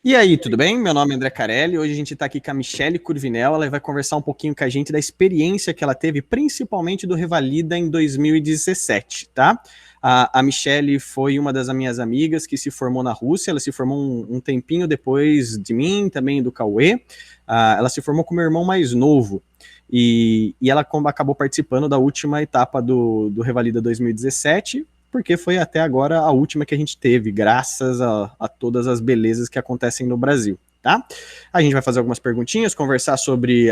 E aí, tudo bem? Meu nome é André Carelli, hoje a gente está aqui com a Michelle Curvinel, ela vai conversar um pouquinho com a gente da experiência que ela teve, principalmente do Revalida em 2017, tá? A Michelle foi uma das minhas amigas que se formou na Rússia, ela se formou um tempinho depois de mim, também do Cauê, ela se formou com meu irmão mais novo, e ela acabou participando da última etapa do Revalida 2017, porque foi até agora a última que a gente teve, graças a todas as belezas que acontecem no Brasil, tá? A gente vai fazer algumas perguntinhas, conversar sobre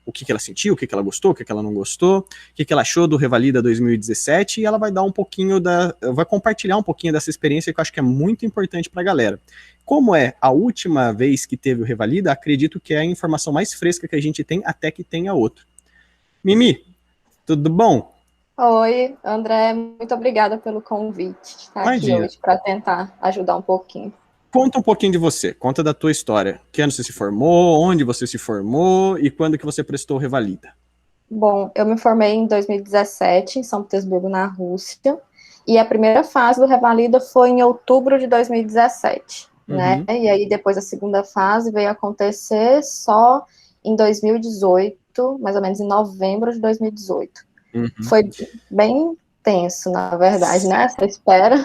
o que ela sentiu, o que ela gostou, o que ela não gostou, o que ela achou do Revalida 2017, e ela vai dar um pouquinho vai compartilhar um pouquinho dessa experiência que eu acho que é muito importante para a galera. Como é a última vez que teve o Revalida, acredito que é a informação mais fresca que a gente tem até que tenha outro. Mimi, tudo bom? Oi, André, muito obrigada pelo convite de estar aqui Imagina. hoje para tentar ajudar um pouquinho. Conta um pouquinho de você, conta da tua história. Que ano você se formou, onde você se formou e quando que você prestou o Revalida? Bom, eu me formei em 2017 em São Petersburgo, na Rússia, e a primeira fase do Revalida foi em outubro de 2017, né? E aí depois a segunda fase veio acontecer só em 2018, mais ou menos em novembro de 2018. Foi bem tenso, na verdade, né? Essa espera.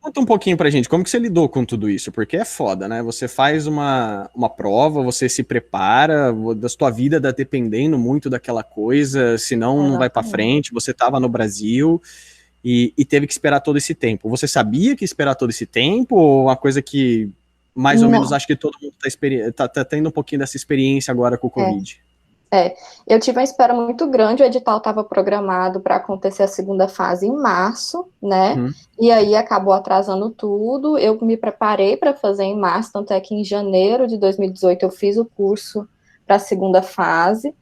Conta um pouquinho pra gente, como que você lidou com tudo isso? Porque é foda, né? Você faz uma prova, você se prepara, da sua vida tá dependendo muito daquela coisa, senão não vai pra frente, você tava no Brasil e teve que esperar todo esse tempo. Você sabia que ia esperar todo esse tempo ou uma coisa que mais ou menos acho que todo mundo tá tendo um pouquinho dessa experiência agora com o Covid? Eu tive uma espera muito grande, o edital estava programado para acontecer a segunda fase em março, né? E aí acabou atrasando tudo. Eu me preparei para fazer em março, tanto é que em janeiro de 2018 eu fiz o curso para a segunda fase.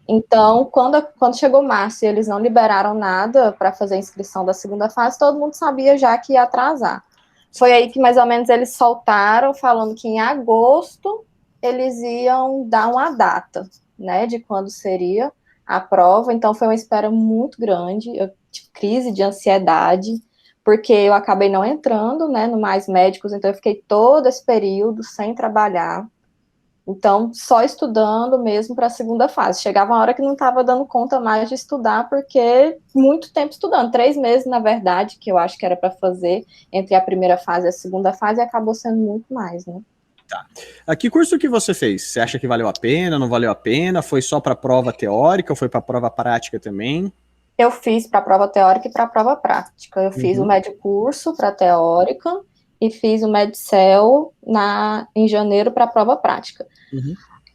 Então, quando chegou março e eles não liberaram nada para fazer a inscrição da segunda fase, todo mundo sabia já que ia atrasar. Foi aí que mais ou menos eles soltaram, falando que em agosto eles iam dar uma data, né, de quando seria a prova. Então foi uma espera muito grande, eu tive crise de ansiedade, porque eu acabei não entrando, né, no Mais Médicos, então eu fiquei todo esse período sem trabalhar. Então, só estudando mesmo para a segunda fase. Chegava uma hora que não estava dando conta mais de estudar, porque muito tempo estudando, 3 meses, na verdade, que eu acho que era para fazer entre a primeira fase e a segunda fase, e acabou sendo muito mais, né? Tá. Que curso que você fez? Você acha que valeu a pena, não valeu a pena? Foi só para prova teórica ou foi para prova prática também? Eu fiz para a prova teórica e para a prova prática. Eu fiz o Medicurso para teórica e fiz o Medcel em janeiro para a prova prática.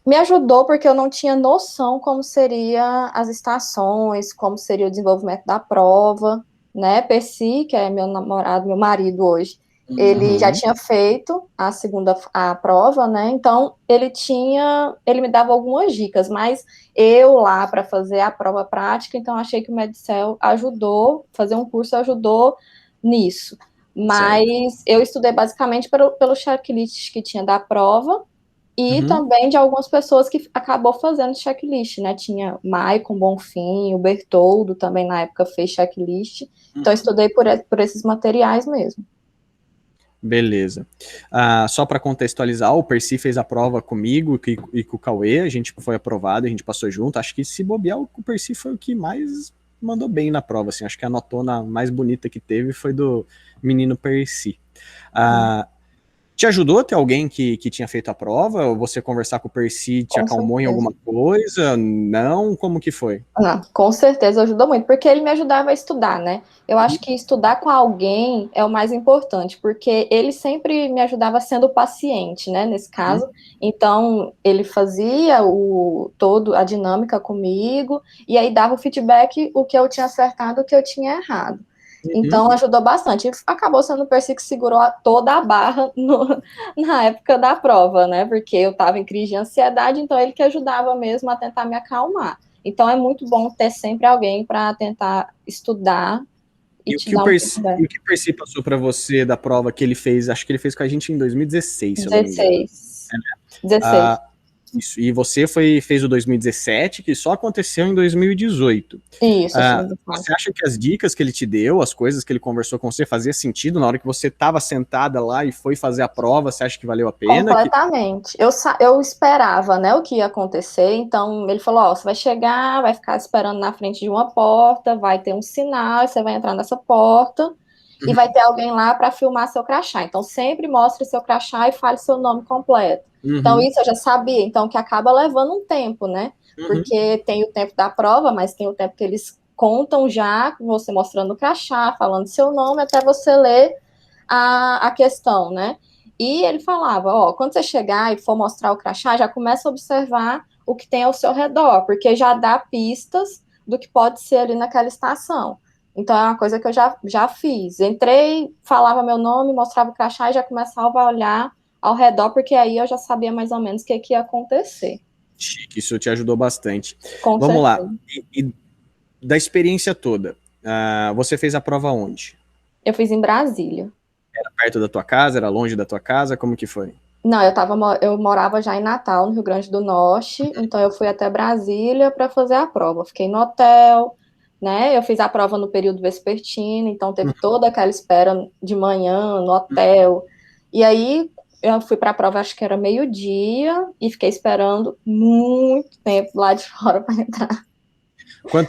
Me ajudou porque eu não tinha noção como seria as estações, como seria o desenvolvimento da prova, né? Percy, que é meu namorado, meu marido hoje, ele já tinha feito a prova, né? Então ele me dava algumas dicas, mas eu lá para fazer a prova prática, então achei que o Medicel ajudou, fazer um curso ajudou nisso. Mas eu estudei basicamente pelo checklist que tinha da prova e também de algumas pessoas que acabou fazendo checklist, né? Tinha Maicon Bonfim, o Bertoldo também na época fez checklist. Então eu estudei por esses materiais mesmo. Beleza. Só para contextualizar, o Percy fez a prova comigo e com o Cauê, a gente foi aprovado, a gente passou junto. Acho que se bobear, o Percy foi o que mais mandou bem na prova, assim. Acho que a notona mais bonita que teve foi do menino Percy. Te ajudou a ter alguém que tinha feito a prova? Ou você conversar com o Percy te acalmou em alguma coisa? Não? Como que foi? Não, com certeza ajudou muito, porque ele me ajudava a estudar, né? Eu acho que estudar com alguém é o mais importante, porque ele sempre me ajudava sendo paciente, né? Nesse caso. Então, ele fazia todo a dinâmica comigo, e aí dava o feedback, o que eu tinha acertado, o que eu tinha errado. Então, ajudou bastante. E acabou sendo o Percy que segurou toda a barra na época da prova, né? Porque eu estava em crise de ansiedade, então ele que ajudava mesmo a tentar me acalmar. Então, é muito bom ter sempre alguém para tentar estudar e te dar um feedback. E o que o Percy passou para você da prova que ele fez? Acho que ele fez com a gente em 2016, se eu não me engano. 16. 16. Isso, e você fez o 2017, que só aconteceu em 2018. Isso. Você acha que as dicas que ele te deu, as coisas que ele conversou com você, fazia sentido na hora que você estava sentada lá e foi fazer a prova? Você acha que valeu a pena? Completamente. Eu esperava, né, o que ia acontecer, então ele falou, ó, você vai chegar, vai ficar esperando na frente de uma porta, vai ter um sinal, você vai entrar nessa porta, e vai ter alguém lá para filmar seu crachá. Então, sempre mostre seu crachá e fale seu nome completo. Então, isso eu já sabia. Então, que acaba levando um tempo, né? Porque tem o tempo da prova, mas tem o tempo que eles contam já, você mostrando o crachá, falando seu nome, até você ler a questão, né? E ele falava, ó, quando você chegar e for mostrar o crachá, já começa a observar o que tem ao seu redor, porque já dá pistas do que pode ser ali naquela estação. Então, é uma coisa que eu já fiz. Entrei, falava meu nome, mostrava o crachá e já começava a olhar ao redor, porque aí eu já sabia mais ou menos o que ia acontecer. Chique, isso te ajudou bastante. Com Vamos certeza. lá. E da experiência toda, você fez a prova onde? Eu fiz em Brasília. Era perto da tua casa? Era longe da tua casa? Como que foi? Não, eu morava já em Natal, no Rio Grande do Norte, então eu fui até Brasília para fazer a prova. Fiquei no hotel, né? Eu fiz a prova no período vespertino, então teve toda aquela espera de manhã no hotel. E aí eu fui para a prova, acho que era meio-dia, e fiquei esperando muito tempo lá de fora para entrar.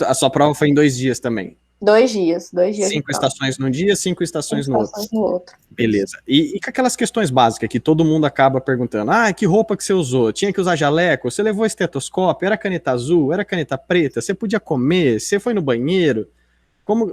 A sua prova foi em 2 dias também? 2 dias. 5 estações num dia, 5 estações no outro. outro. Beleza. E com aquelas questões básicas que todo mundo acaba perguntando. Que roupa que você usou? Tinha que usar jaleco? Você levou estetoscópio? Era caneta azul? Era caneta preta? Você podia comer? Você foi no banheiro?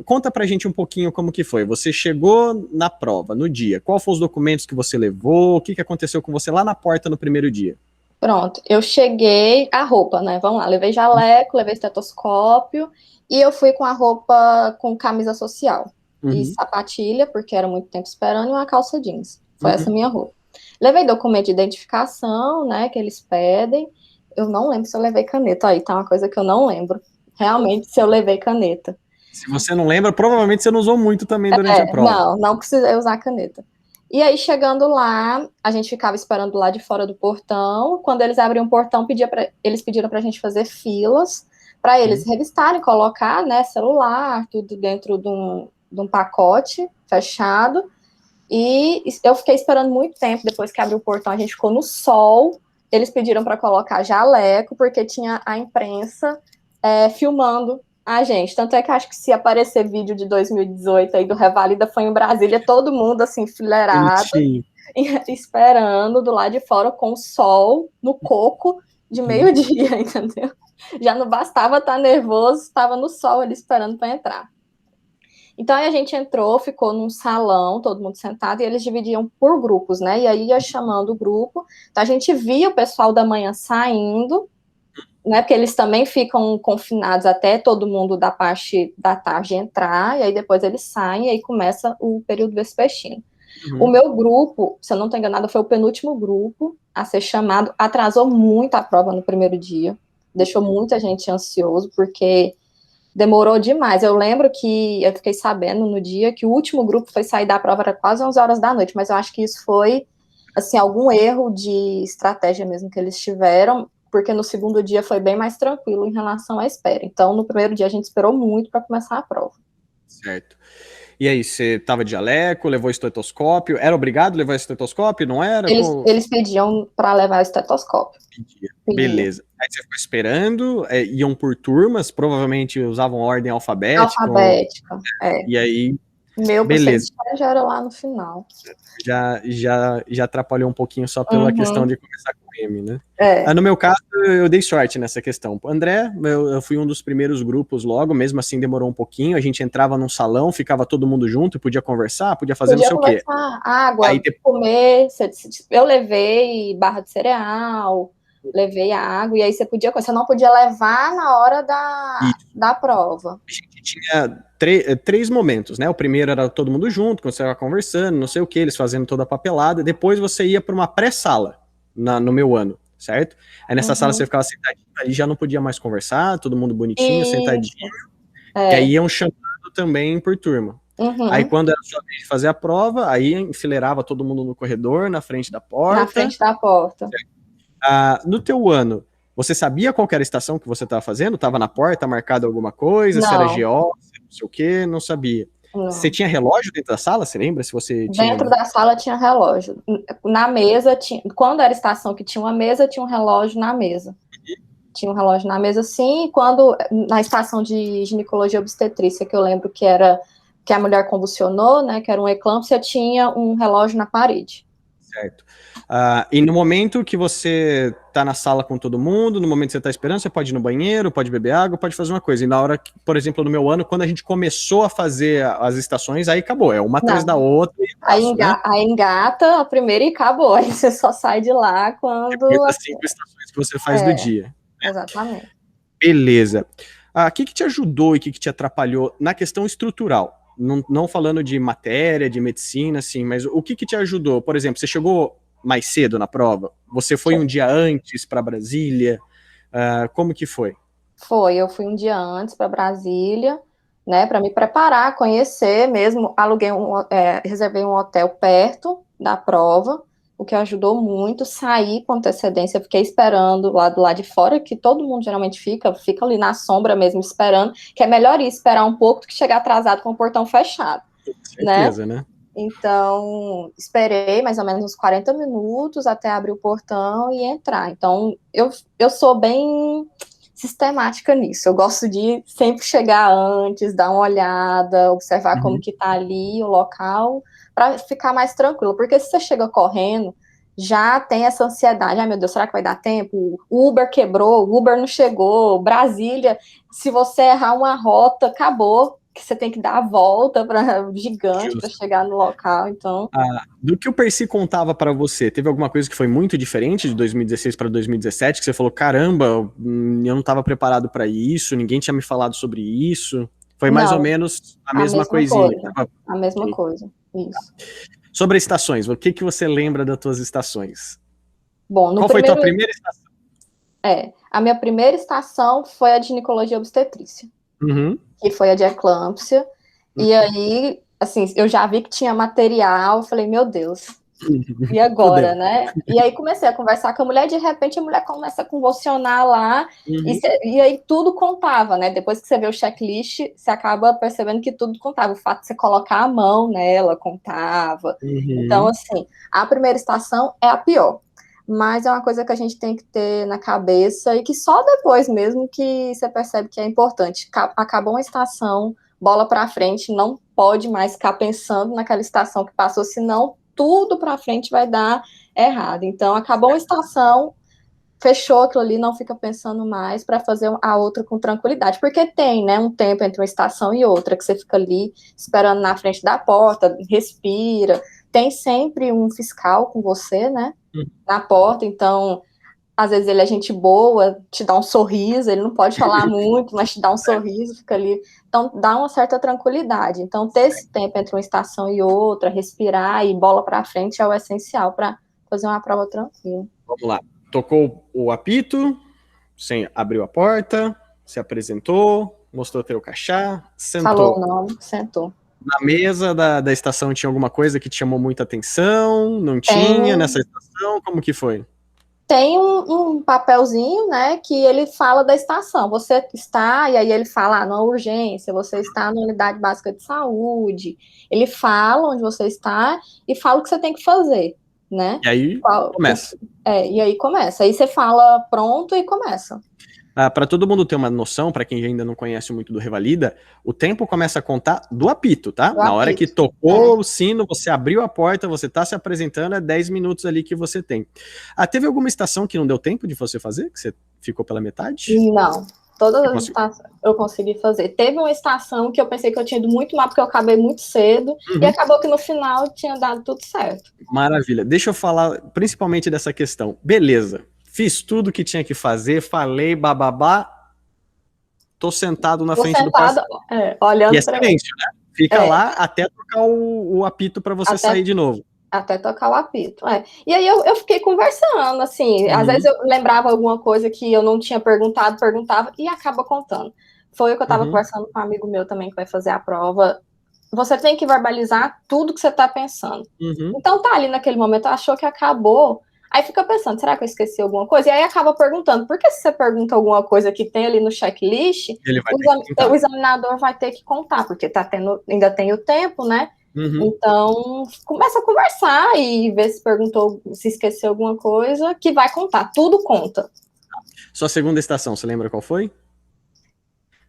Conta pra gente um pouquinho como que foi. Você chegou na prova, no dia. Qual foram os documentos que você levou? O que aconteceu com você lá na porta no primeiro dia? Pronto, eu cheguei, a roupa, né? Vamos lá, levei jaleco, levei estetoscópio e eu fui com a roupa com camisa social e sapatilha, porque era muito tempo esperando, e uma calça jeans. Foi essa minha roupa. Levei documento de identificação, né, que eles pedem. Eu não lembro se eu levei caneta. Aí tá uma coisa que eu não lembro. Realmente, se eu levei caneta. Se você não lembra, provavelmente você não usou muito também durante a prova. Não precisei usar caneta. E aí, chegando lá, a gente ficava esperando lá de fora do portão. Quando eles abriam o portão, eles pediram para a gente fazer filas, para eles revistarem, colocar, né, celular, tudo dentro de um pacote fechado. E eu fiquei esperando muito tempo. Depois que abriu o portão, a gente ficou no sol. Eles pediram para colocar jaleco, porque tinha a imprensa filmando a gente. Tanto é que acho que se aparecer vídeo de 2018 aí do Revalida foi em Brasília, todo mundo assim, enfileirado, esperando do lado de fora com o sol no coco de meio-dia, entendeu? Já não bastava estar nervoso, estava no sol ali esperando para entrar. Então aí a gente entrou, ficou num salão, todo mundo sentado, e eles dividiam por grupos, né? E aí ia chamando o grupo. Então a gente via o pessoal da manhã saindo, né, porque eles também ficam confinados até todo mundo da parte da tarde entrar, e aí depois eles saem, e aí começa o período vespertino. O meu grupo, se eu não estou enganada, foi o penúltimo grupo a ser chamado, atrasou muito a prova no primeiro dia, deixou muita gente ansioso, porque demorou demais. Eu lembro que eu fiquei sabendo no dia que o último grupo foi sair da prova, era quase 11 horas da noite, mas eu acho que isso foi, assim, algum erro de estratégia mesmo que eles tiveram, porque no segundo dia foi bem mais tranquilo em relação à espera. Então, no primeiro dia, a gente esperou muito para começar a prova. Certo. E aí, você estava de jaleco, levou estetoscópio? Era obrigado levar estetoscópio, não era? Eles pediam para levar o estetoscópio. Pedia. Beleza. Aí você ficou esperando, iam por turmas, provavelmente usavam ordem alfabética. Alfabética, E aí, meu beleza. já era lá no final. Já atrapalhou um pouquinho só pela questão de começar com M, né? No meu caso, eu dei sorte nessa questão. André, eu fui um dos primeiros grupos logo, mesmo assim demorou um pouquinho, a gente entrava num salão, ficava todo mundo junto, podia conversar, podia fazer não sei o quê. Água, aí, comer, eu levei barra de cereal, levei água, e aí você não podia levar na hora da prova. A gente tinha 3 momentos, né? O primeiro era todo mundo junto, quando você estava conversando, não sei o que, eles fazendo toda a papelada. Depois você ia para uma pré-sala no meu ano, certo? Aí nessa sala você ficava sentadinho, ali já não podia mais conversar, todo mundo bonitinho, sentadinho. E aí iam chamando também por turma. Aí quando era sua vez de fazer a prova, aí enfileirava todo mundo no corredor, na frente da porta. Na frente da porta. No teu ano, você sabia qual era a estação que você estava fazendo? Estava na porta, marcado alguma coisa? Se era Não, GO, não sei o quê? Não sabia. Você não. tinha relógio dentro da sala? Você lembra se você Dentro tinha... da sala tinha relógio. Na mesa, tinha, quando era estação que tinha uma mesa, tinha um relógio na mesa. Tinha um relógio na mesa, sim, e quando, na estação de ginecologia e obstetrícia, que eu lembro que era, que a mulher convulsionou, né, que era um eclâmpsia, tinha um relógio na parede. Certo. E no momento que você tá na sala com todo mundo, no momento que você tá esperando, você pode ir no banheiro, pode beber água, pode fazer uma coisa. E na hora que, por exemplo, no meu ano, quando a gente começou a fazer as estações, aí acabou, é uma atrás da Não, outra e passo, né? aí engata a primeira e acabou, aí você só sai de lá Depois quando... das 5 estações que você faz do É, dia. exatamente. Beleza. O que te ajudou e o que te atrapalhou na questão estrutural? Não falando de matéria, de medicina, assim, mas o que te ajudou? Por exemplo, você chegou mais cedo na prova? Você foi um dia antes para Brasília? Como que foi? Eu fui um dia antes para Brasília, né, para me preparar, conhecer mesmo, reservei um hotel perto da prova, o que ajudou muito, saí com antecedência, fiquei esperando lá do lado de fora, que todo mundo geralmente fica ali na sombra mesmo esperando, que é melhor ir esperar um pouco do que chegar atrasado com o portão fechado, Com né? certeza, né? Então, esperei mais ou menos uns 40 minutos até abrir o portão e entrar. Então, eu sou bem sistemática nisso. Eu gosto de sempre chegar antes, dar uma olhada, observar como que tá ali o local, para ficar mais tranquilo. Porque se você chega correndo, já tem essa ansiedade. Ai, meu Deus, será que vai dar tempo? O Uber quebrou, o Uber não chegou. Brasília, se você errar uma rota, acabou. Que você tem que dar a volta gigante para Justo. chegar no local. Então, Do que o Percy contava para você, teve alguma coisa que foi muito diferente de 2016 para 2017, que você falou, caramba, eu não estava preparado para isso, ninguém tinha me falado sobre isso? Foi mais ou não, menos a a mesma mesma coisinha. coisa. A mesma coisa. Isso. Sobre estações, o que você lembra das tuas estações? Bom, no Qual foi tua primeiro. primeira estação? A minha primeira estação foi a de ginecologia e obstetrícia, Uhum. que foi a de eclâmpsia. E aí, assim, eu já vi que tinha material, falei, meu Deus, e agora, Fudeu. né? E aí comecei a conversar com a mulher, de repente a mulher começa a convulsionar lá, Uhum. e aí tudo contava, né? Depois que você vê o checklist, você acaba percebendo que tudo contava. O fato de você colocar a mão nela contava. Então, Uhum. assim, a primeira estação é a pior. Mas é uma coisa que a gente tem que ter na cabeça e que só depois mesmo que você percebe que é importante. Acabou uma estação, bola para frente, não pode mais ficar pensando naquela estação que passou, senão tudo para frente vai dar errado. Então, acabou uma estação, fechou aquilo ali, não fica pensando mais para fazer a outra com tranquilidade, porque tem, né, um tempo entre uma estação e outra que você fica ali esperando na frente da porta, respira. Tem sempre um fiscal com você, né, na porta, então às vezes ele é gente boa, te dá um sorriso, ele não pode falar muito, mas te dá um sorriso, fica ali. Então, dá uma certa tranquilidade. Então, ter esse tempo entre uma estação e outra, respirar e bola para frente é o essencial para fazer uma prova tranquila. Vamos lá. Tocou o apito, você abriu a porta, se apresentou, mostrou teu crachá, Falou o sentou. nome, sentou. Na mesa da estação tinha alguma coisa que te chamou muita atenção? Não tinha Tem nessa estação? Como que foi? Tem um papelzinho, né, que ele fala da estação. Você está, e aí ele fala, na urgência, você está na unidade básica de saúde. Ele fala onde você está e fala o que você tem que fazer, né? E aí começa. E aí começa. Aí você fala pronto e começa. Para todo mundo ter uma noção, para quem ainda não conhece muito do Revalida, o tempo começa a contar do apito, tá? Na hora que tocou o sino, você abriu a porta, você está se apresentando, é 10 minutos ali que você tem. Teve alguma estação que não deu tempo de você fazer? Que você ficou pela metade? Não. Todas as estações eu consegui fazer. Teve uma estação que eu pensei que eu tinha ido muito mal, porque eu acabei muito cedo, e acabou que no final tinha dado tudo certo. Maravilha. Deixa eu falar principalmente dessa questão. Beleza. Fiz tudo o que tinha que fazer, falei, bababá. Tô sentado na frente do paciente. Olhando E é silêncio, né? Fica lá até tocar o apito para você sair de novo. Até tocar o apito. E aí eu fiquei conversando, assim, às vezes eu lembrava alguma coisa que eu não tinha perguntava e acaba contando. Foi o que eu estava conversando com um amigo meu também que vai fazer a prova. Você tem que verbalizar tudo que você está pensando. Então tá ali naquele momento, achou que acabou, Aí fica pensando, será que eu esqueci alguma coisa? E aí acaba perguntando, porque se você pergunta alguma coisa que tem ali no checklist, o examinador vai ter que contar, porque ainda tem o tempo, né? Então, começa a conversar e ver se perguntou, se esqueceu alguma coisa, que vai contar, tudo conta. Sua segunda estação, você lembra qual foi?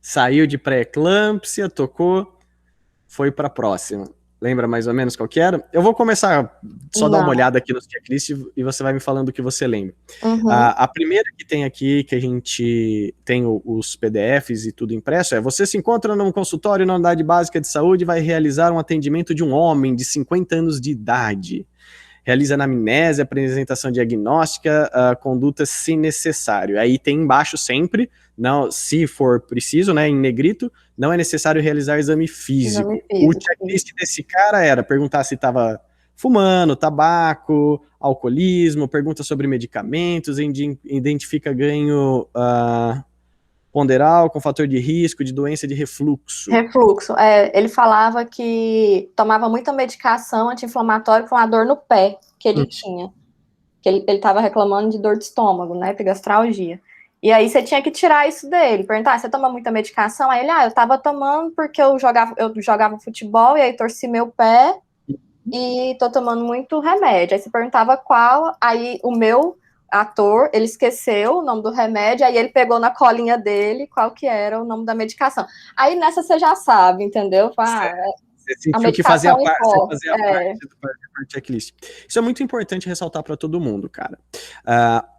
Saiu de pré-eclâmpsia, tocou, foi para a próxima. Lembra mais ou menos qual que era? Eu vou começar só dar uma olhada aqui nos checklists e você vai me falando o que você lembra. A primeira que tem aqui, que a gente tem os PDFs e tudo impresso, é: você se encontra num consultório na unidade básica de saúde e vai realizar um atendimento de um homem de 50 anos de idade. Realiza anamnese, apresentação diagnóstica, conduta se necessário. Aí tem embaixo sempre, não, se for preciso, né, em negrito, não é necessário realizar exame físico. O checklist desse cara era perguntar se estava fumando, tabaco, alcoolismo, pergunta sobre medicamentos, identifica ganho ponderal com fator de risco de doença de refluxo. Refluxo, ele falava que tomava muita medicação anti-inflamatória com a dor no pé que ele tinha. Que ele estava reclamando de dor de estômago, né, epigastralgia. E aí você tinha que tirar isso dele, perguntar, você toma muita medicação? Aí ele, eu tava tomando porque eu jogava futebol e aí torci meu pé e tô tomando muito remédio. Aí você perguntava qual, aí o meu ator, ele esqueceu o nome do remédio, aí ele pegou na colinha dele qual que era o nome da medicação. Aí nessa você já sabe, entendeu? Você sentiu que fazia parte do checklist. Isso é muito importante ressaltar para todo mundo, cara.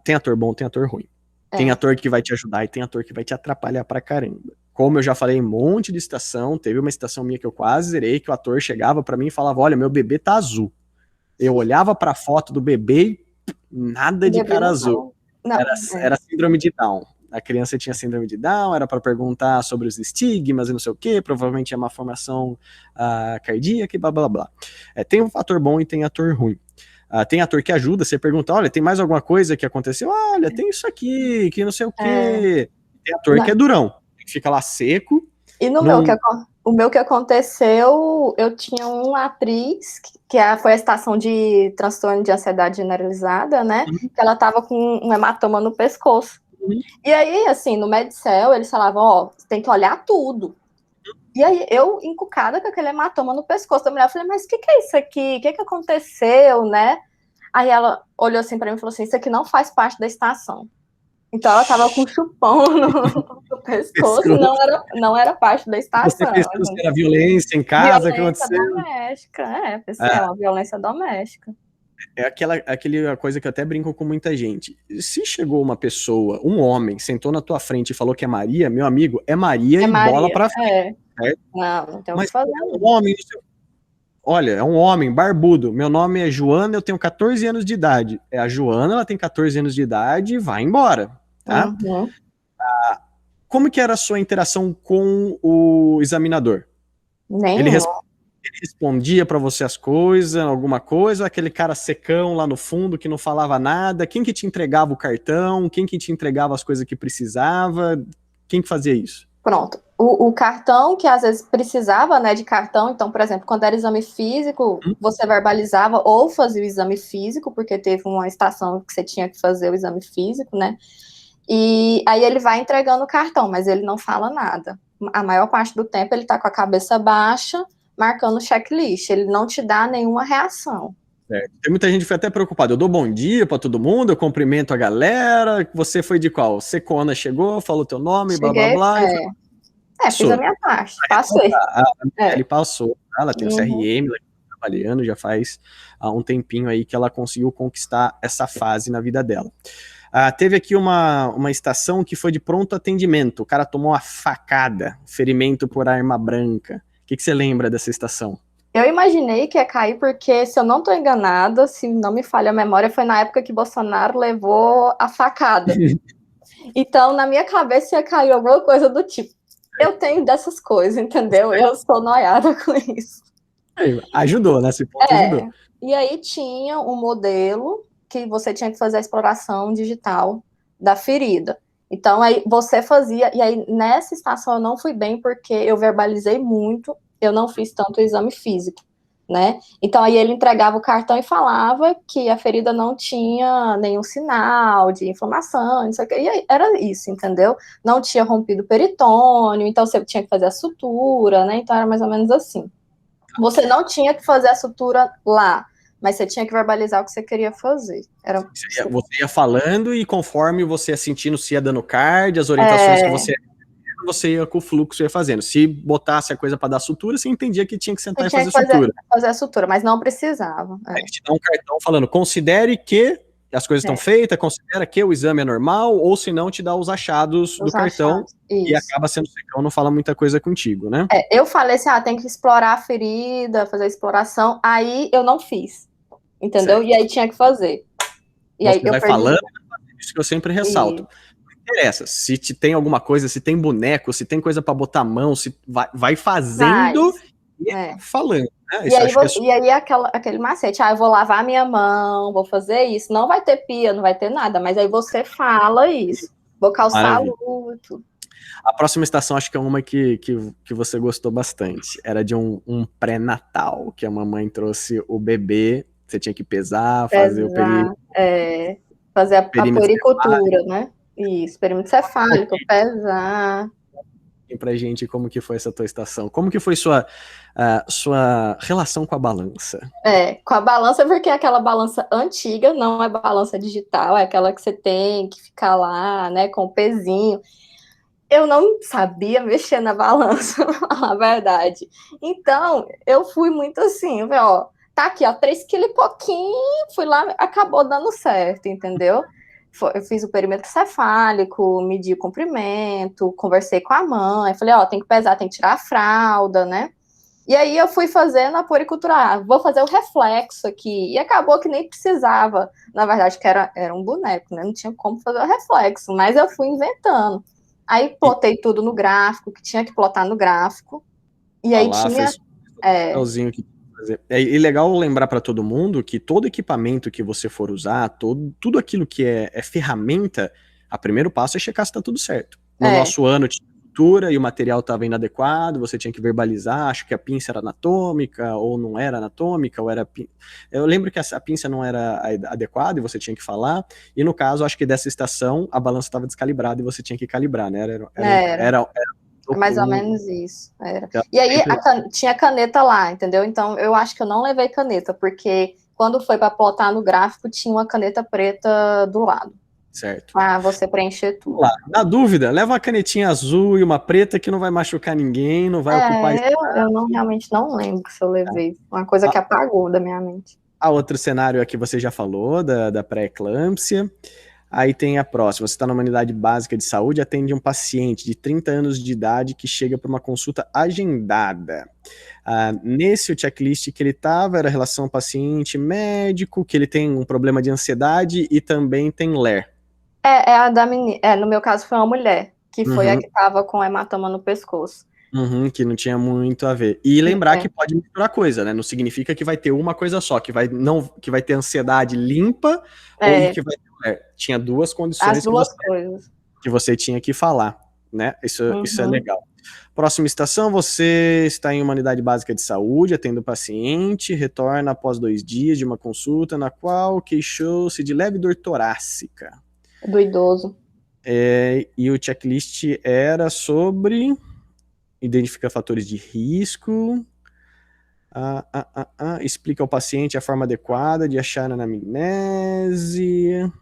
Tem ator bom, tem ator ruim. Tem ator que vai te ajudar e tem ator que vai te atrapalhar pra caramba. Como eu já falei, um monte de estação, teve uma estação minha que eu quase zerei, que o ator chegava pra mim e falava, olha, meu bebê tá azul. Eu olhava pra foto do bebê e nada de cara azul. Era síndrome de Down. A criança tinha síndrome de Down, era para perguntar sobre os estigmas e não sei o que, provavelmente é uma formação cardíaca e blá blá blá. Tem um ator bom e tem ator ruim. Tem ator que ajuda, você pergunta, olha, tem mais alguma coisa que aconteceu? Olha, tem isso aqui, que não sei o que. Tem ator que é durão, que fica lá seco. E o meu que aconteceu, eu tinha uma atriz, que foi a estação de transtorno de ansiedade generalizada, né? Que ela tava com um hematoma no pescoço. E aí, assim, no Medicel, eles falavam, tem que olhar tudo. E aí, eu, encucada com aquele hematoma no pescoço da mulher, eu falei, mas o que é isso aqui? O que aconteceu, né? Aí ela olhou assim pra mim e falou assim, isso aqui não faz parte da estação. Então ela tava com um chupão no pescoço e não era parte da estação. Você pensou que era violência em casa, que aconteceu? Doméstica, é uma violência doméstica. É aquela coisa que eu até brinco com muita gente. Se chegou uma pessoa, um homem, sentou na tua frente e falou que é Maria, meu amigo, é Maria e Maria, bola pra frente. Não tem o que fazer. É um homem, olha, é um homem barbudo. Meu nome é Joana, eu tenho 14 anos de idade. É a Joana, ela tem 14 anos de idade e vai embora, tá? Como que era a sua interação com o examinador? Ele respondia para você as coisas, alguma coisa, aquele cara secão lá no fundo que não falava nada, quem que te entregava o cartão, quem que te entregava as coisas que precisava, quem que fazia isso? Pronto, o cartão que às vezes precisava, né, de cartão, então, por exemplo, quando era exame físico, você verbalizava ou fazia o exame físico, porque teve uma estação que você tinha que fazer o exame físico, né, e aí ele vai entregando o cartão, mas ele não fala nada. A maior parte do tempo ele tá com a cabeça baixa, marcando o checklist, ele não te dá nenhuma reação. Tem muita gente que foi até preocupada. Eu dou bom dia pra todo mundo, eu cumprimento a galera. Você foi de qual? Secona chegou, falou teu nome, blá blá blá. Fiz a minha parte, passei. Ele passou, ela tem o CRM, ela tá trabalhando, já faz um tempinho aí que ela conseguiu conquistar essa fase na vida dela. Teve aqui uma estação que foi de pronto atendimento. O cara tomou uma facada, ferimento por arma branca. O que você lembra dessa estação? Eu imaginei que ia cair porque, se eu não estou enganada, se não me falha a memória, foi na época que Bolsonaro levou a facada. Então, na minha cabeça ia cair alguma coisa do tipo. Eu tenho dessas coisas, entendeu? Eu sou noiada com isso. Ajudou, né? Esse ponto ajudou. E aí tinha um modelo que você tinha que fazer a exploração digital da ferida. Então, aí você fazia, e aí nessa estação eu não fui bem porque eu verbalizei muito, eu não fiz tanto exame físico. né? Então aí ele entregava o cartão e falava que a ferida não tinha nenhum sinal de inflamação, não sei o que, e aí era isso, entendeu? Não tinha rompido o peritônio, então você tinha que fazer a sutura, né? Então era mais ou menos assim. Você não tinha que fazer a sutura lá, mas você tinha que verbalizar o que você queria fazer. Você ia falando e conforme você ia sentindo, se ia dando card, as orientações que você ia com o fluxo ia fazendo. Se botasse a coisa para dar sutura, você entendia que tinha que sentar e fazer sutura. Fazer a sutura, mas não precisava. A gente dá um cartão falando, considere que as coisas estão feitas, considera que o exame é normal, ou se não, te dá os achados do cartão e acaba sendo secão, não fala muita coisa contigo, né? Eu falei assim, tem que explorar a ferida, fazer a exploração, aí eu não fiz, entendeu? Certo. E aí tinha que fazer. E você aí vai falando, isso que eu sempre ressalto. Não interessa, se te tem alguma coisa, se tem boneco, se tem coisa para botar a mão, se vai fazendo e falando. Né? E aí aquele macete, eu vou lavar a minha mão, vou fazer isso, não vai ter pia, não vai ter nada, mas aí você fala isso, vou calçar a lua, tudo. A próxima estação acho que é uma que você gostou bastante, era de um pré-natal, que a mamãe trouxe o bebê, você tinha que pesar, fazer o perímetro. Fazer a puericultura, né? Isso, perímetro cefálico, pesar. E pra gente, como que foi essa tua estação? Como que foi sua relação com a balança? Com a balança, porque é aquela balança antiga, não é balança digital, é aquela que você tem que ficar lá, né, com o pezinho. Eu não sabia mexer na balança, pra falar a verdade. Então, eu fui muito assim, eu falei, tá aqui, 3 quilos e pouquinho, fui lá, acabou dando certo, entendeu? Eu fiz o perímetro cefálico, medi o comprimento, conversei com a mãe, falei, tem que pesar, tem que tirar a fralda, né? E aí eu fui fazendo a puericultura, vou fazer o reflexo aqui, e acabou que nem precisava, na verdade, que era um boneco, né? Não tinha como fazer o reflexo, mas eu fui inventando. Aí plotei tudo no gráfico, que tinha que plotar no gráfico, e aí tinha... É legal lembrar para todo mundo que todo equipamento que você for usar, tudo aquilo que é ferramenta, o primeiro passo é checar se está tudo certo. No nosso ano tinha estrutura e o material estava inadequado, você tinha que verbalizar, acho que a pinça era anatômica ou não era anatômica, ou era... Eu lembro que a pinça não era adequada e você tinha que falar, e no caso, acho que dessa estação, a balança estava descalibrada e você tinha que calibrar, né? Era mais ou menos isso. E aí tinha caneta lá, entendeu? Então eu acho que eu não levei caneta, porque quando foi para plotar no gráfico, tinha uma caneta preta do lado. Certo. Pra você preencher tudo. Na dúvida, leva uma canetinha azul e uma preta que não vai machucar ninguém, não vai ocupar espaço. Eu realmente não lembro se eu levei. Uma coisa que apagou da minha mente. Outro cenário aqui você já falou, da pré-eclâmpsia. Aí tem a próxima, você está numa unidade básica de saúde, atende um paciente de 30 anos de idade que chega para uma consulta agendada. Nesse o checklist que ele estava era relação paciente-médico, que ele tem um problema de ansiedade e também tem LER. A da menina, no meu caso foi uma mulher, que foi a que estava com hematoma no pescoço. Que não tinha muito a ver. E lembrar que pode misturar coisa, né? Não significa que vai ter uma coisa só, que vai ter ansiedade limpa ou que vai ter... Tinha duas condições que você tinha que falar, né? Isso é legal. Próxima estação, você está em uma unidade básica de saúde, atende o paciente, retorna após 2 dias de uma consulta na qual queixou-se de leve dor torácica. Do idoso. E o checklist era sobre... identifica fatores de risco, explica ao paciente a forma adequada de achar a anamnese,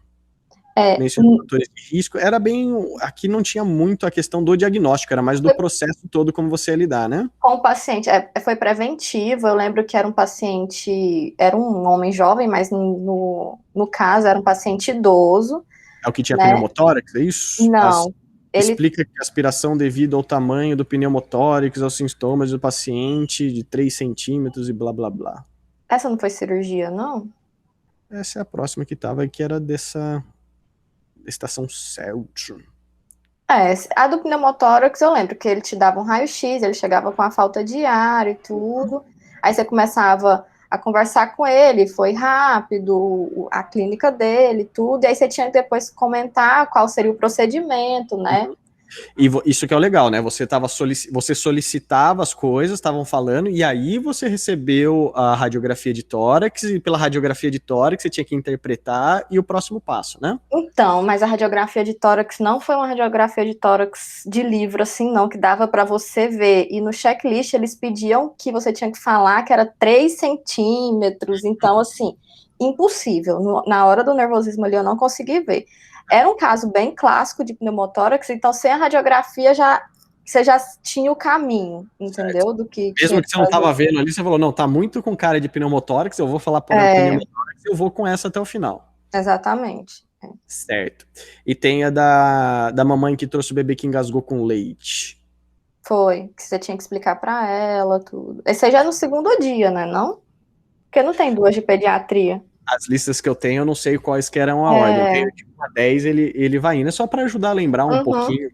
menciona fatores de risco. Era bem... Aqui não tinha muito a questão do diagnóstico, era mais do processo todo, como você ia lidar, né? Com o paciente, foi preventivo. Eu lembro que era um paciente, era um homem jovem, mas no caso era um paciente idoso. É o que tinha pneumotórax, é isso? Não. Explica que a aspiração devido ao tamanho do pneumotórax, aos sintomas do paciente de 3 centímetros e blá blá blá. Essa não foi cirurgia, não? Essa é a próxima que tava, que era dessa estação Celtron. A do pneumotórax eu lembro que ele te dava um raio-x, ele chegava com a falta de ar e tudo, aí você começava a conversar com ele, foi rápido, a clínica dele, tudo, e aí você tinha que depois comentar qual seria o procedimento, né? E isso que é o legal, né? Você solicitava as coisas, estavam falando, e aí você recebeu a radiografia de tórax, e pela radiografia de tórax você tinha que interpretar, e o próximo passo, né? Então, mas a radiografia de tórax não foi uma radiografia de tórax de livro, assim, não, que dava para você ver. E no checklist eles pediam que você tinha que falar que era 3 centímetros. Então, assim, impossível. Na hora do nervosismo ali eu não consegui ver. Era um caso bem clássico de pneumotórax, então sem a radiografia você já tinha o caminho, entendeu? Certo. Do que Mesmo tinha que que você não fazer. estava vendo ali, você falou, não, tá muito com cara de pneumotórax, eu vou falar para pneumotórax, eu vou com essa até o final. Exatamente. Certo. E tem a da mamãe que trouxe o bebê que engasgou com leite. Foi, que você tinha que explicar para ela tudo. Esse aí já é no segundo dia, né, não? Porque não tem 2 de pediatria. As listas que eu tenho, eu não sei quais que eram a ordem. Eu tenho de 1 a 10, ele vai indo. É só para ajudar a lembrar um pouquinho.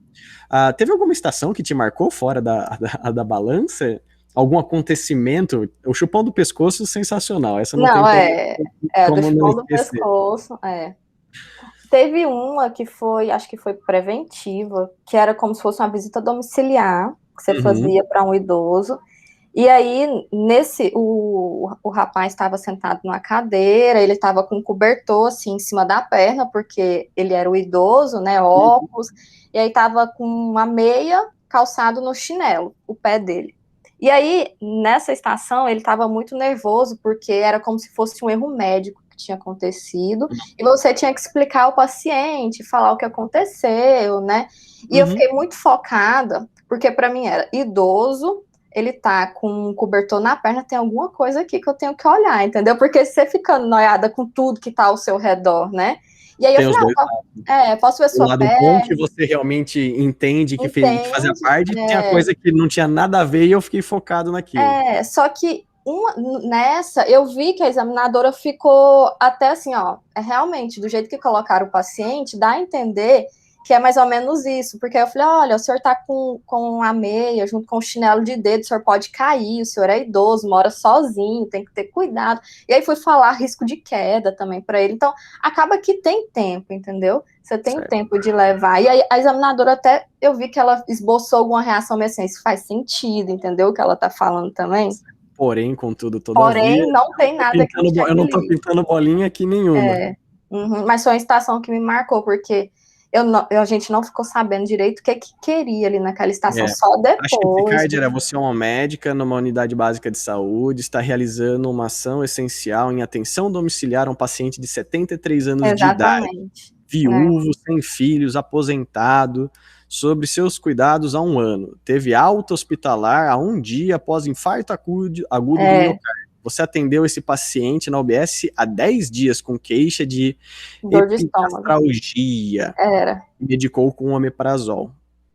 Teve alguma estação que te marcou fora da balança? Algum acontecimento? O chupão do pescoço, sensacional. Essa não tem do como não chupão do esquecer. pescoço, Teve uma que foi, acho que foi preventiva, que era como se fosse uma visita domiciliar, que você fazia para um idoso. E aí, o rapaz estava sentado numa cadeira, ele estava com um cobertor, assim, em cima da perna, porque ele era o idoso, né, óculos, e aí estava com uma meia calçado no chinelo, o pé dele. E aí, nessa estação, ele estava muito nervoso, porque era como se fosse um erro médico que tinha acontecido, e você tinha que explicar ao paciente, falar o que aconteceu, né? E eu fiquei muito focada, porque para mim era idoso, ele tá com um cobertor na perna, tem alguma coisa aqui que eu tenho que olhar, entendeu? Porque você fica noiada com tudo que tá ao seu redor, né? E aí tem eu falei, posso ver o sua lado perna? bom que você realmente entende que fazia parte, tinha coisa que não tinha nada a ver e eu fiquei focado naquilo. Só que nessa eu vi que a examinadora ficou até assim, ó, realmente, do jeito que colocaram o paciente, dá a entender que é mais ou menos isso, porque eu falei, olha, o senhor tá com a meia, junto com o chinelo de dedo, o senhor pode cair, o senhor é idoso, mora sozinho, tem que ter cuidado. E aí fui falar risco de queda também para ele. Então, acaba que tem tempo, entendeu? Você tem tempo de levar. E aí a examinadora até, eu vi que ela esboçou alguma reação meio assim, isso faz sentido, entendeu? O que ela tá falando também. Porém, contudo, todavia, Porém, não tem nada que eu não tô pintando bolinha aqui nenhuma. Mas foi uma estação que me marcou, porque a gente não ficou sabendo direito o que queria ali naquela estação, só depois. Acho que o Picard era você é uma médica numa unidade básica de saúde, está realizando uma ação essencial em atenção domiciliar a um paciente de 73 anos de idade, viúvo, sem filhos, aposentado, sobre seus cuidados há 1 ano. Teve alta hospitalar há 1 dia após infarto agudo do miocárdio. Você atendeu esse paciente na UBS há 10 dias com queixa de epigastralgia. Medicou com omeprazol.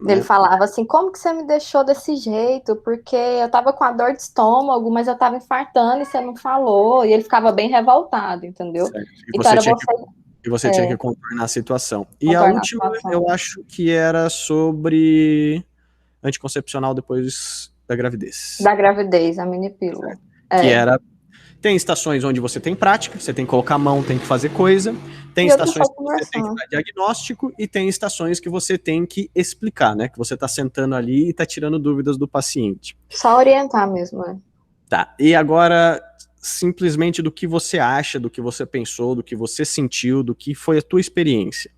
Ele falava assim, como que você me deixou desse jeito? Porque eu tava com a dor de estômago, mas eu tava infartando e você não falou. E ele ficava bem revoltado, entendeu? E você tinha que contornar a situação. E a última, eu acho que era sobre anticoncepcional depois da gravidez. Da gravidez, a mini pílula. Que era... Tem estações onde você tem prática, você tem que colocar a mão, tem que fazer coisa. Tem estações que você tem que dar diagnóstico e tem estações que você tem que explicar, né? Que você tá sentando ali e tá tirando dúvidas do paciente. Só orientar mesmo, né? Tá, e agora, simplesmente do que você acha, do que você pensou, do que você sentiu, do que foi a tua experiência.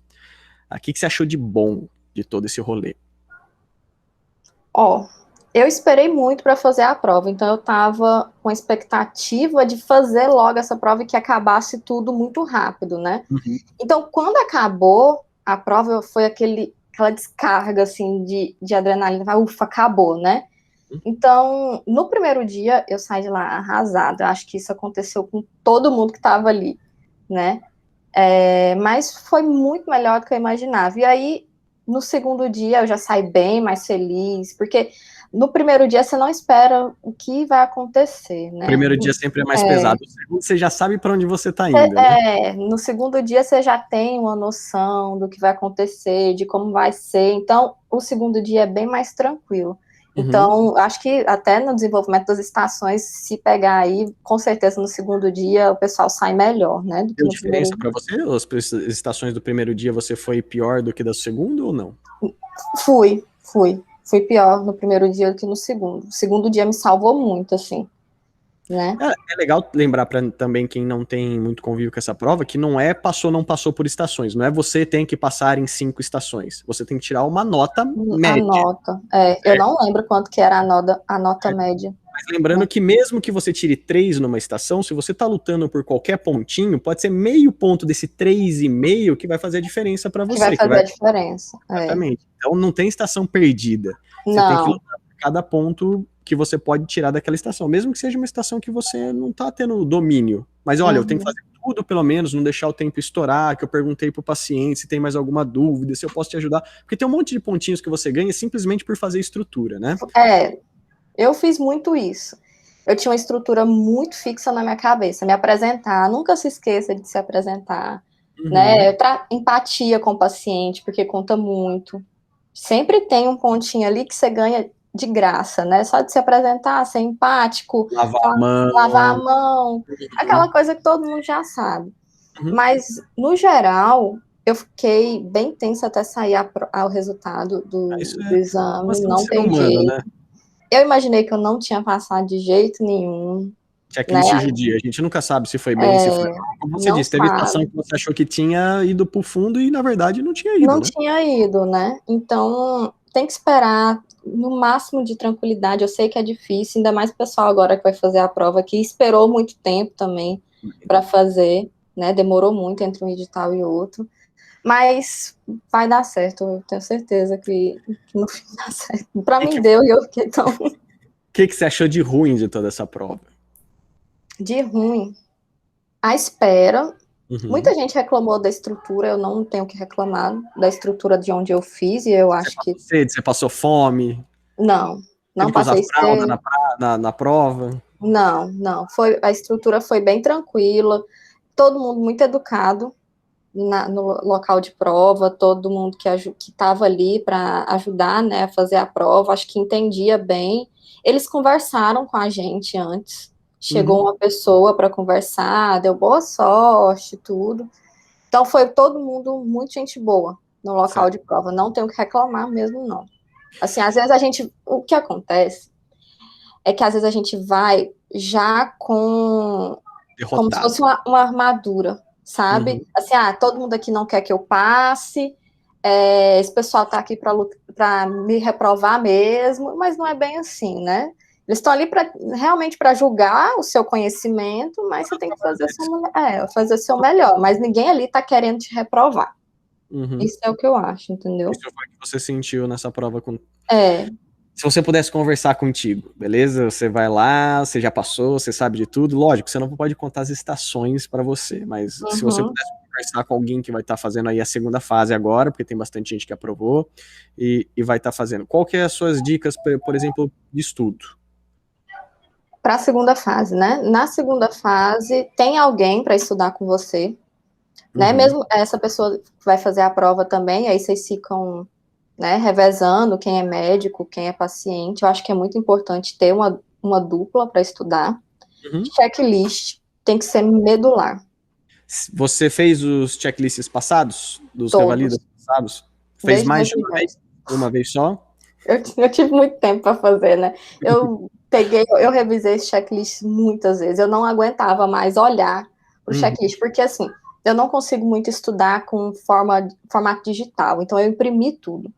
O que você achou de bom de todo esse rolê? Eu esperei muito para fazer a prova, então eu tava com a expectativa de fazer logo essa prova e que acabasse tudo muito rápido, né? Então, quando acabou a prova, foi aquela descarga, assim, de adrenalina, ufa, acabou, né? Então, no primeiro dia, eu saí de lá arrasada, eu acho que isso aconteceu com todo mundo que tava ali, né? Mas foi muito melhor do que eu imaginava. E aí, no segundo dia, eu já saí bem mais feliz, porque no primeiro dia você não espera o que vai acontecer, né? O primeiro dia sempre é mais pesado. No segundo você já sabe para onde você tá indo, né? No segundo dia você já tem uma noção do que vai acontecer, de como vai ser. Então, o segundo dia é bem mais tranquilo. Então, acho que até no desenvolvimento das estações, se pegar aí, com certeza no segundo dia o pessoal sai melhor, né? Do que Deu no diferença primeiro. para você? As estações do primeiro dia você foi pior do que da segunda ou não? Fui pior no primeiro dia do que no segundo. O segundo dia me salvou muito, assim, né? É legal lembrar para também quem não tem muito convívio com essa prova que não é passou, não passou por estações. Não é você tem que passar em 5 estações. Você tem que tirar uma nota A média. nota. Eu não lembro quanto que era a nota média. Mas lembrando que mesmo que você tire 3 numa estação, se você tá lutando por qualquer pontinho, pode ser meio ponto desse 3,5 que vai fazer a diferença para você. Que vai fazer a diferença. Exatamente. Então não tem estação perdida. Você tem que lutar por cada ponto que você pode tirar daquela estação, mesmo que seja uma estação que você não tá tendo domínio. Mas olha, eu tenho que fazer tudo, pelo menos, não deixar o tempo estourar, que eu perguntei pro paciente se tem mais alguma dúvida, se eu posso te ajudar. Porque tem um monte de pontinhos que você ganha simplesmente por fazer estrutura, né? Eu fiz muito isso. Eu tinha uma estrutura muito fixa na minha cabeça. Me apresentar, nunca se esqueça de se apresentar. Né? Empatia com o paciente, porque conta muito. Sempre tem um pontinho ali que você ganha de graça, né? Só de se apresentar, ser empático, lavar a mão, aquela coisa que todo mundo já sabe. Mas, no geral, eu fiquei bem tensa até sair ao resultado do exame, não tem jeito. Né? Eu imaginei que eu não tinha passado de jeito nenhum. Checklist judia, a gente nunca sabe se foi bem, se foi mal. Como você disse, teve estação que você achou que tinha ido pro fundo e, na verdade, não tinha ido, Não tinha ido, né? Então, tem que esperar no máximo de tranquilidade. Eu sei que é difícil, ainda mais o pessoal agora que vai fazer a prova, que esperou muito tempo também para fazer, né? Demorou muito entre um edital e outro. Mas vai dar certo, eu tenho certeza que no fim dá certo. Para mim deu e eu fiquei tão... O que você achou de ruim de toda essa prova? De ruim? A espera. Muita gente reclamou da estrutura, eu não tenho que reclamar da estrutura de onde eu fiz, e eu acho que... Você passou fome? Não passei fralda na prova? Não. A estrutura foi bem tranquila, todo mundo muito educado no local de prova, todo mundo que estava ali para ajudar, né, a fazer a prova, acho que entendia bem. Eles conversaram com a gente antes, chegou uma pessoa para conversar, deu boa sorte, tudo. Então foi todo mundo muito gente boa no local de prova, não tenho que reclamar mesmo, não. Assim, às vezes o que acontece é que às vezes a gente vai já como se fosse uma armadura, sabe? Assim, todo mundo aqui não quer que eu passe, esse pessoal tá aqui para me reprovar mesmo, mas não é bem assim, né? Eles estão ali realmente para julgar o seu conhecimento, mas você tem que fazer o seu melhor, mas ninguém ali tá querendo te reprovar. Isso é o que eu acho, entendeu? Isso foi o que você sentiu nessa prova com... Se você pudesse conversar contigo, beleza? Você vai lá, você já passou, você sabe de tudo. Lógico, você não pode contar as estações para você, mas se você pudesse conversar com alguém que vai estar fazendo aí a segunda fase agora, porque tem bastante gente que aprovou e vai estar fazendo. Qual que é as suas dicas, por exemplo, de estudo? Para a segunda fase, né? Na segunda fase, tem alguém para estudar com você, né? Mesmo essa pessoa vai fazer a prova também, aí vocês ficam... né, revezando quem é médico, quem é paciente. Eu acho que é muito importante ter uma dupla para estudar. Checklist tem que ser medular. Você fez os checklists passados? Dos revalidas passados? Fez mais de uma vez? Uma vez só? Eu tive muito tempo para fazer, né? Eu revisei esse checklist muitas vezes. Eu não aguentava mais olhar para o checklist, porque assim, eu não consigo muito estudar com formato digital. Então, eu imprimi tudo.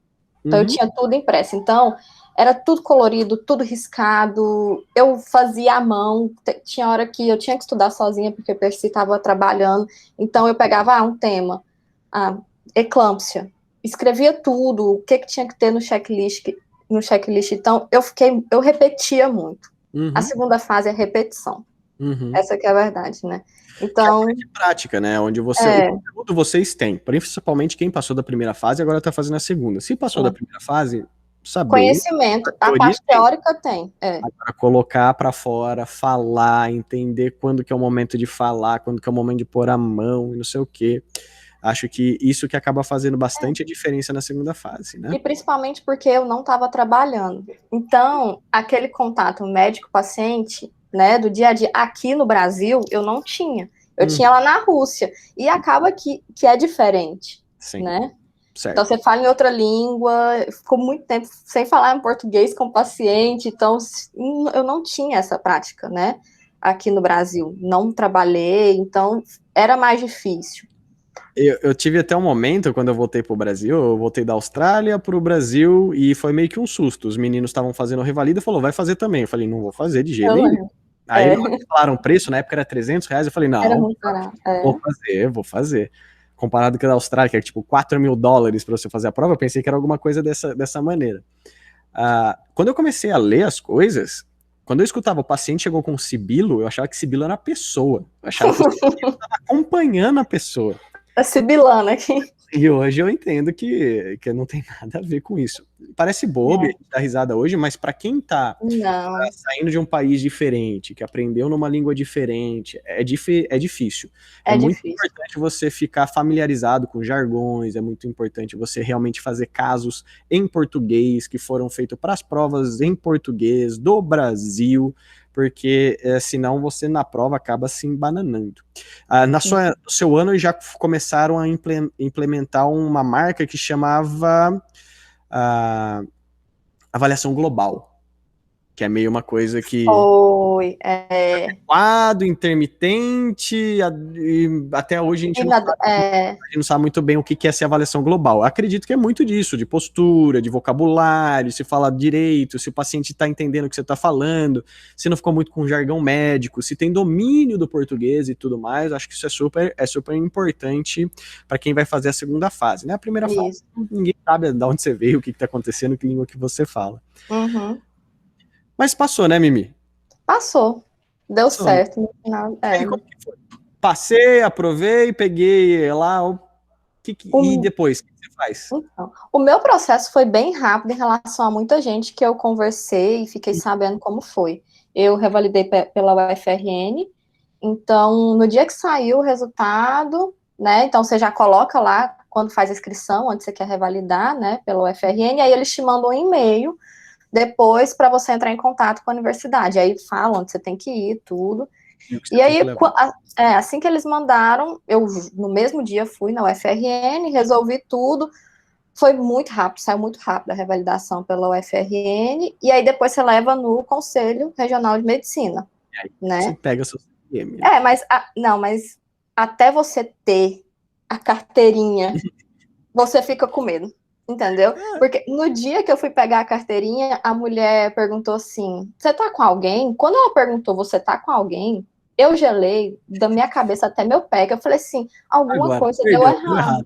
Então, eu tinha tudo impresso. Então, era tudo colorido, tudo riscado. Eu fazia à mão. Tinha hora que eu tinha que estudar sozinha, porque a Percy estava trabalhando. Então, eu pegava um tema. Eclâmpsia. Escrevia tudo, o que tinha que ter no checklist. Então, eu repetia muito. A segunda fase é repetição. Essa que é a verdade, né? Então, que é prática, né? Onde o conteúdo vocês têm, principalmente quem passou da primeira fase agora está fazendo a segunda. Se passou da primeira fase, saber. Conhecimento, a parte teórica tem. Agora colocar para fora, falar, entender quando que é o momento de falar, quando que é o momento de pôr a mão e não sei o quê. Acho que isso que acaba fazendo bastante a diferença na segunda fase, né? E principalmente porque eu não estava trabalhando. Então, aquele contato médico-paciente, né, do dia a dia, aqui no Brasil, eu não tinha. Eu tinha lá na Rússia. E acaba que é diferente, Sim. Né? Certo. Então, você fala em outra língua, ficou muito tempo sem falar em português com o paciente, então eu não tinha essa prática, né, aqui no Brasil. Não trabalhei, então era mais difícil. Eu tive até um momento, quando eu voltei pro Brasil, eu voltei da Austrália pro Brasil e foi meio que um susto. Os meninos estavam fazendo revalida e falou, vai fazer também. Eu falei, não vou fazer de jeito nenhum. Aí eles falaram o preço, na época era R$300, eu falei, não, era muito barato. Vou fazer. Comparado com a da Austrália, que é tipo $4.000 para você fazer a prova, eu pensei que era alguma coisa dessa maneira. Quando eu comecei a ler as coisas, quando eu escutava o paciente chegou com sibilo, eu achava que sibilo era a pessoa. Eu achava que o sibilo estava acompanhando a pessoa. Tá sibilando aqui. E hoje eu entendo que não tem nada a ver com isso. Parece bobo, a gente dá risada hoje, mas para quem tá saindo de um país diferente, que aprendeu numa língua diferente, é difícil. É muito importante você ficar familiarizado com jargões, é muito importante você realmente fazer casos em português, que foram feitos para as provas em português do Brasil, porque senão você na prova acaba se embananando. No seu ano já começaram a implementar uma marca que chamava avaliação global, que é meio uma coisa que adequado, intermitente, e até hoje a gente não sabe muito bem o que é essa avaliação global. Acredito que é muito disso, de postura, de vocabulário, se fala direito, se o paciente está entendendo o que você está falando, se não ficou muito com jargão médico, se tem domínio do português e tudo mais. Acho que isso é super importante para quem vai fazer a segunda fase, né? A primeira fase, ninguém sabe de onde você veio, o que está acontecendo, que língua que você fala. Mas passou, né, Mimi? Passou. Deu certo no final. Aí, como que foi? Passei, aprovei, peguei lá. E depois, o que você faz? Então, o meu processo foi bem rápido em relação a muita gente que eu conversei e fiquei sabendo como foi. Eu revalidei pela UFRN, então, no dia que saiu o resultado, né, então você já coloca lá, quando faz a inscrição, onde você quer revalidar, né, pela UFRN, aí eles te mandam um e-mail depois para você entrar em contato com a universidade. Aí falam onde você tem que ir, tudo. E aí, assim que eles mandaram, eu no mesmo dia fui na UFRN, resolvi tudo. Foi muito rápido, saiu muito rápido a revalidação pela UFRN. E aí depois você leva no Conselho Regional de Medicina. Aí, né? Você pega seu CRM. Mas até você ter a carteirinha, você fica com medo. Entendeu? Porque no dia que eu fui pegar a carteirinha, a mulher perguntou assim, você tá com alguém? Quando ela perguntou, você tá com alguém? Eu gelei da minha cabeça até meu pé, que eu falei assim, alguma coisa deu errado.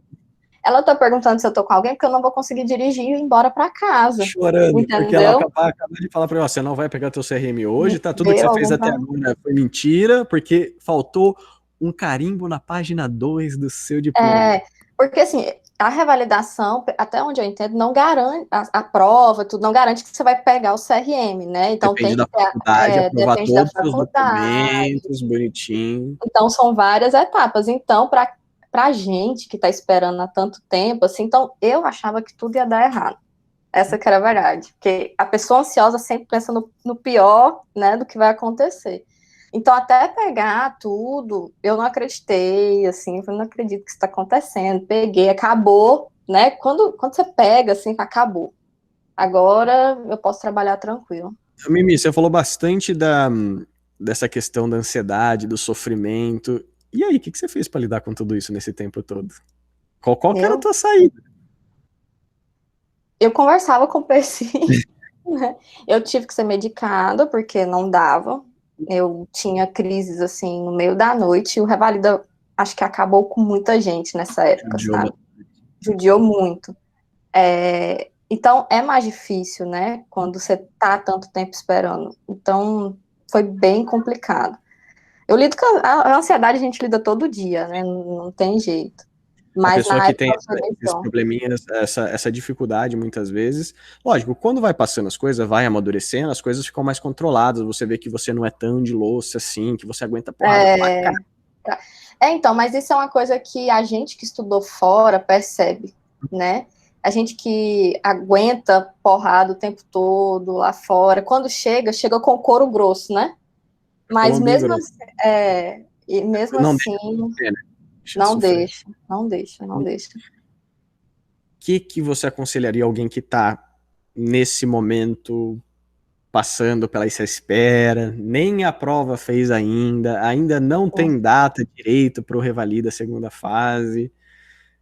Ela tá perguntando se eu tô com alguém, porque eu não vou conseguir dirigir e ir embora pra casa. Chorando, entendeu? Porque ela acabou de falar pra mim, você não vai pegar teu CRM hoje, tá? Tudo que você fez até agora foi mentira, porque faltou um carimbo na página 2 do seu diploma. Porque assim, a revalidação, até onde eu entendo, não garante, a prova, tudo não garante que você vai pegar o CRM, né? Então depende tem da faculdade, aprovar depende todos da os faculdade. documentos, bonitinho. Então são várias etapas. Então, pra gente que tá esperando há tanto tempo, assim, então eu achava que tudo ia dar errado. Essa que era a verdade. Porque a pessoa ansiosa sempre pensa no pior, né, do que vai acontecer. Então, até pegar tudo, eu não acreditei, assim, eu não acredito que isso está acontecendo. Peguei, acabou, né? Quando você pega, assim, acabou. Agora eu posso trabalhar tranquilo. Mimi, você falou bastante dessa questão da ansiedade, do sofrimento. E aí, o que você fez para lidar com tudo isso nesse tempo todo? Qual que era a tua saída? Eu conversava com o Percy, né? Eu tive que ser medicada, porque não dava. Eu tinha crises, assim, no meio da noite, e o Revalida, acho que acabou com muita gente nessa época, sabe? Judiou muito. Então, é mais difícil, né, quando você tá tanto tempo esperando. Então, foi bem complicado. Eu lido com a ansiedade, a gente lida todo dia, né, não tem jeito. Mas a pessoa que tem esses probleminhas, essa dificuldade muitas vezes, lógico, quando vai passando as coisas, vai amadurecendo, as coisas ficam mais controladas, você vê que você não é tão de louça assim, que você aguenta porrada pra cá. Então, mas isso é uma coisa que a gente que estudou fora percebe, né? A gente que aguenta porrada o tempo todo lá fora, quando chega com couro grosso, né? Mas Lombinho mesmo grosso. assim, e mesmo Não assim, deixa sofrer, né? Deixa não sofrer. deixa, não deixa, não deixa. Que você aconselharia alguém que está nesse momento passando pela essa espera, nem a prova fez ainda não tem data direito para o Revalida segunda fase?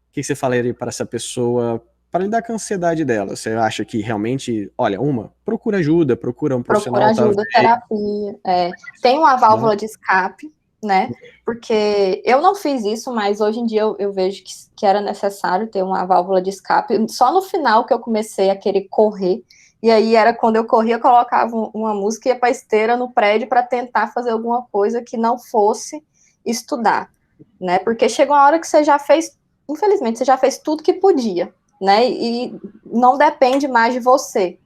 O que você falaria para essa pessoa para lidar com a ansiedade dela? Você acha que realmente, olha, procura ajuda, procura um Procura profissional, ajuda, talvez, terapia. Tem uma válvula de escape, né? Porque eu não fiz isso, mas hoje em dia eu vejo que era necessário ter uma válvula de escape. Só no final que eu comecei a querer correr. E aí era quando eu corria, eu colocava uma música e ia para a esteira no prédio para tentar fazer alguma coisa que não fosse estudar, né? Porque chega uma hora que você já fez, infelizmente, você já fez tudo que podia, né? E não depende mais de você,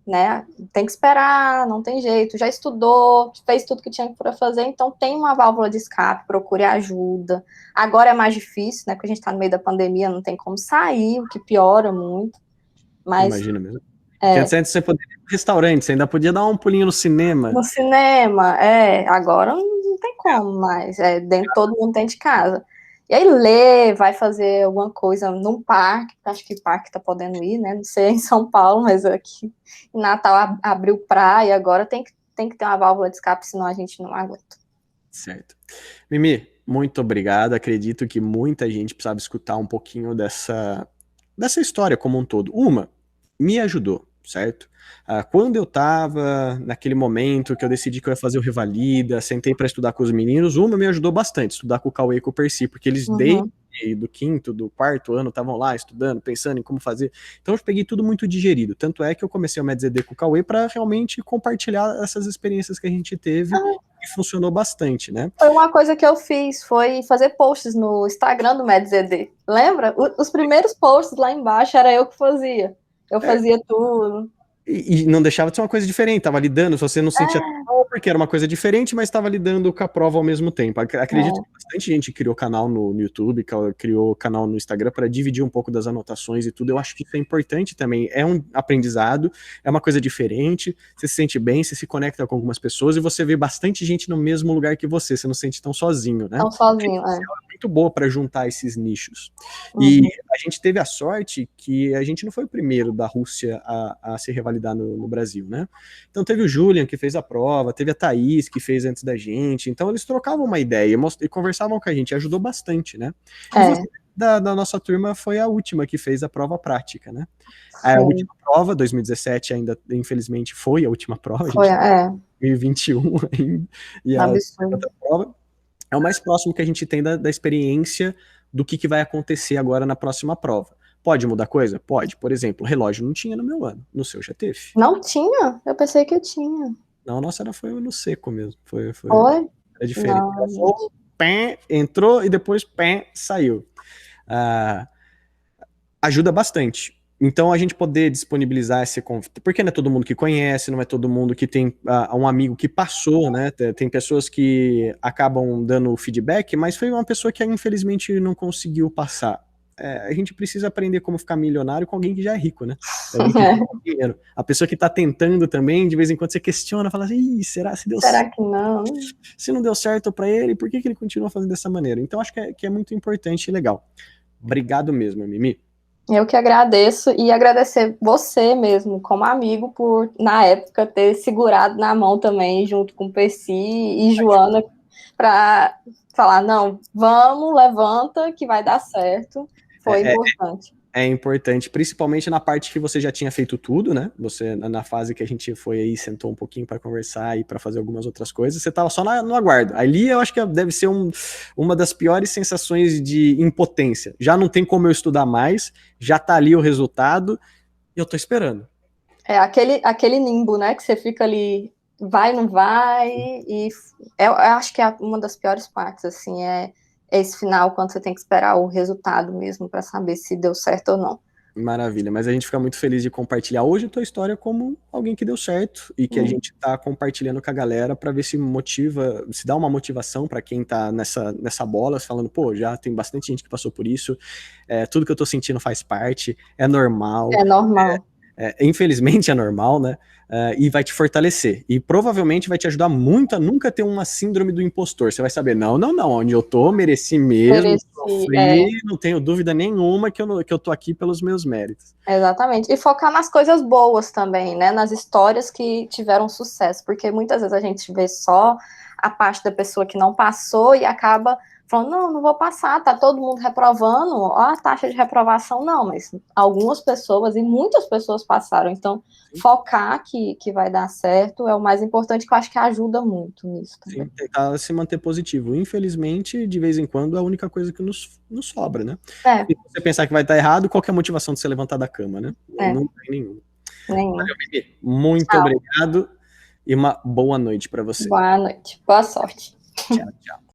né? Tem que esperar, não tem jeito. Já estudou, fez tudo que tinha para fazer, então tem uma válvula de escape, procure ajuda. Agora é mais difícil, né? Porque a gente está no meio da pandemia, não tem como sair, o que piora muito. Mas imagina mesmo. Porque antes você poderia ir no restaurante, você ainda podia dar um pulinho no cinema. no cinema, agora não tem como mais. Todo mundo tem de casa. E aí lê, vai fazer alguma coisa num parque, acho que parque tá podendo ir, né? Não sei em São Paulo, mas aqui em Natal abriu praia, agora tem que ter uma válvula de escape, senão a gente não aguenta. Certo. Mimi, muito obrigado. Acredito que muita gente precisava escutar um pouquinho dessa história como um todo. Me ajudou, certo? Quando eu estava naquele momento que eu decidi que eu ia fazer o Revalida, sentei para estudar com os meninos, me ajudou bastante, estudar com o Cauê e com o Percy, porque eles desde do quinto, do quarto ano estavam lá estudando, pensando em como fazer. Então eu peguei tudo muito digerido. Tanto é que eu comecei o MedZD com o Cauê para realmente compartilhar essas experiências que a gente teve e funcionou bastante, né? Foi uma coisa que eu fiz, foi fazer posts no Instagram do MedZD. Lembra? Os primeiros posts lá embaixo era eu que fazia. Eu fazia tudo. E não deixava de ser uma coisa diferente, tava lidando, você não sentia mal porque era uma coisa diferente, mas estava lidando com a prova ao mesmo tempo. Acredito que bastante gente criou canal no YouTube, criou canal no Instagram para dividir um pouco das anotações e tudo. Eu acho que isso é importante também. É um aprendizado, é uma coisa diferente, você se sente bem, você se conecta com algumas pessoas e você vê bastante gente no mesmo lugar que você não sente tão sozinho, né? Tão sozinho, é muito boa para juntar esses nichos. E a gente teve a sorte que a gente não foi o primeiro da Rússia a se revalidar no Brasil, né? Então teve o Julian que fez a prova, teve a Thaís que fez antes da gente, então eles trocavam uma ideia e conversavam com a gente, ajudou bastante, né? E você da nossa turma foi a última que fez a prova prática, né? A última prova, 2017 ainda, infelizmente, foi a última prova, foi, 2021 ainda, e a outra prova é o mais próximo que a gente tem da experiência do que vai acontecer agora na próxima prova. Pode mudar coisa? Pode. Por exemplo, relógio não tinha no meu ano. No seu já teve? Não tinha? Eu pensei que tinha. Não, a nossa foi no seco mesmo. Foi? Era diferente. Não, Entrou e depois saiu. Ajuda bastante. Então, a gente poder disponibilizar esse convite, porque não é todo mundo que conhece, não é todo mundo que tem um amigo que passou, né? Tem pessoas que acabam dando feedback, mas foi uma pessoa que infelizmente não conseguiu passar. A gente precisa aprender como ficar milionário com alguém que já é rico, né? Alguém que tem dinheiro. A pessoa que está tentando também, de vez em quando você questiona, fala assim, será se deu certo? Será que não? Se não deu certo para ele, por que ele continua fazendo dessa maneira? Então, acho que é muito importante e legal. Obrigado mesmo, Mimi. Eu que agradeço e agradecer você mesmo, como amigo, por, na época, ter segurado na mão também, junto com o Percy e Joana, para falar, não, vamos, levanta, que vai dar certo. Foi importante. É importante, principalmente na parte que você já tinha feito tudo, né? Você, na fase que a gente foi aí, sentou um pouquinho para conversar e para fazer algumas outras coisas, você tava só no aguardo. Ali eu acho que deve ser uma das piores sensações de impotência. Já não tem como eu estudar mais, já tá ali o resultado e eu tô esperando. É aquele nimbo, né? Que você fica ali, vai, não vai, e eu acho que é uma das piores partes, assim, esse final, quando você tem que esperar o resultado mesmo para saber se deu certo ou não. Maravilha, mas a gente fica muito feliz de compartilhar hoje a tua história como alguém que deu certo e que a gente tá compartilhando com a galera para ver se motiva, se dá uma motivação para quem tá nessa bola, falando, pô, já tem bastante gente que passou por isso, tudo que eu tô sentindo faz parte, é normal. É normal. Infelizmente é normal, né? E vai te fortalecer. E provavelmente vai te ajudar muito a nunca ter uma síndrome do impostor. Você vai saber, não, onde eu tô, mereci mesmo, sofri, não tenho dúvida nenhuma que eu tô aqui pelos meus méritos. Exatamente. E focar nas coisas boas também, né? Nas histórias que tiveram sucesso. Porque muitas vezes a gente vê só a parte da pessoa que não passou e acaba falando, não vou passar, tá todo mundo reprovando, ó a taxa de reprovação, não, mas algumas pessoas e muitas pessoas passaram, então focar que vai dar certo é o mais importante, que eu acho que ajuda muito nisso também. Sim, tentar se manter positivo. Infelizmente, de vez em quando, é a única coisa que nos sobra, né? Se você pensar que vai estar errado, qual que é a motivação de você levantar da cama, né? Não tem nenhuma. Valeu, Mimi. Muito obrigado e uma boa noite para você. Boa noite. Boa sorte. Tchau, tchau.